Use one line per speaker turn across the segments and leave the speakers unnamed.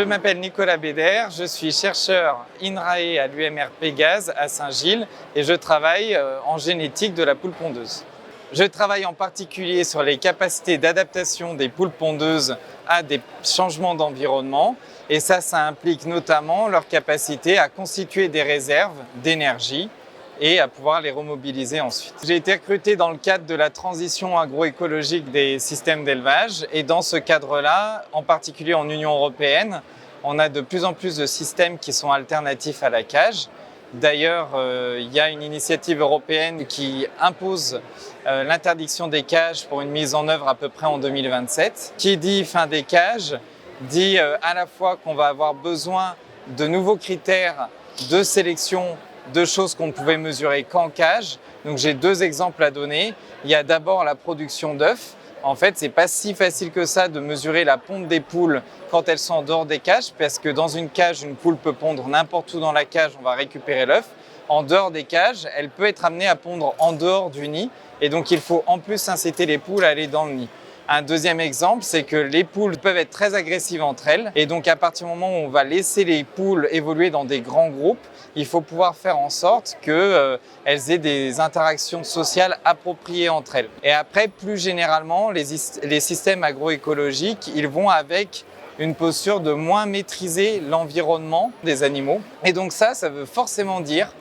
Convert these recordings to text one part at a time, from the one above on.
m'appelle Nicolas Béder, je suis chercheur INRAE à l'UMR Pégase à Saint-Gilles et je travaille en génétique de la poule pondeuse. Je travaille en particulier sur les capacités d'adaptation des poules pondeuses à des changements d'environnement et ça implique notamment leur capacité à constituer des réserves d'énergie et à pouvoir les remobiliser ensuite. J'ai été recruté dans le cadre de la transition agroécologique des systèmes d'élevage et dans ce cadre-là, en particulier en Union européenne, on a de plus en plus de systèmes qui sont alternatifs à la cage. D'ailleurs, il y a une initiative européenne qui impose l'interdiction des cages pour une mise en œuvre à peu près en 2027. Qui dit fin des cages dit à la fois qu'on va avoir besoin de nouveaux critères de sélection de choses qu'on ne pouvait mesurer qu'en cage. Donc j'ai deux exemples à donner. Il y a d'abord la production d'œufs. En fait, c'est pas si facile que ça de mesurer la ponte des poules quand elles sont en dehors des cages, parce que dans une cage, une poule peut pondre n'importe où dans la cage, on va récupérer l'œuf. En dehors des cages, elle peut être amenée à pondre en dehors du nid, et donc il faut en plus inciter les poules à aller dans le nid. Un deuxième exemple, c'est que les poules peuvent être très agressives entre elles, et donc à partir du moment où on va laisser les poules évoluer dans des grands groupes, il faut pouvoir faire en sorte qu'elles aient des interactions sociales appropriées entre elles. Et après, plus généralement, les systèmes agroécologiques, ils vont avec une posture de moins maîtriser l'environnement des animaux. Et donc ça veut forcément dire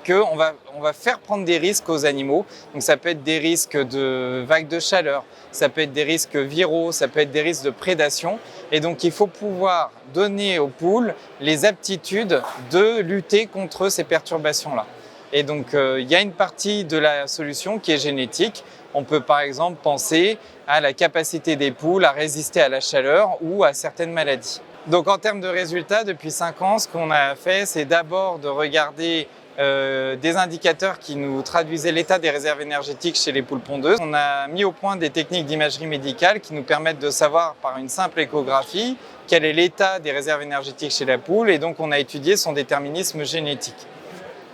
qu'on va faire prendre des risques aux animaux. Donc ça peut être des risques de vagues de chaleur, ça peut être des risques viraux, ça peut être des risques de prédation. Et donc il faut pouvoir donner aux poules les aptitudes de lutter contre ces perturbations-là. Et donc il y a une partie de la solution qui est génétique. On peut par exemple penser à la capacité des poules à résister à la chaleur ou à certaines maladies. Donc en termes de résultats, depuis 5 ans, ce qu'on a fait, c'est d'abord de regarder des indicateurs qui nous traduisaient l'état des réserves énergétiques chez les poules pondeuses. On a mis au point des techniques d'imagerie médicale qui nous permettent de savoir par une simple échographie quel est l'état des réserves énergétiques chez la poule, et donc on a étudié son déterminisme génétique.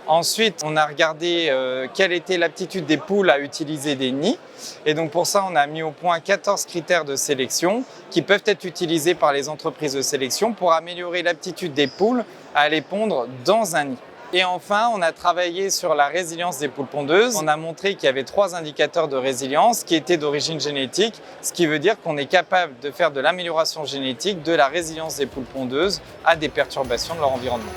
Ensuite, on a regardé quelle était l'aptitude des poules à utiliser des nids. Et donc pour ça, on a mis au point 14 critères de sélection qui peuvent être utilisés par les entreprises de sélection pour améliorer l'aptitude des poules à aller pondre dans un nid. Et enfin, on a travaillé sur la résilience des poules pondeuses. On a montré qu'il y avait 3 indicateurs de résilience qui étaient d'origine génétique, ce qui veut dire qu'on est capable de faire de l'amélioration génétique de la résilience des poules pondeuses à des perturbations de leur environnement.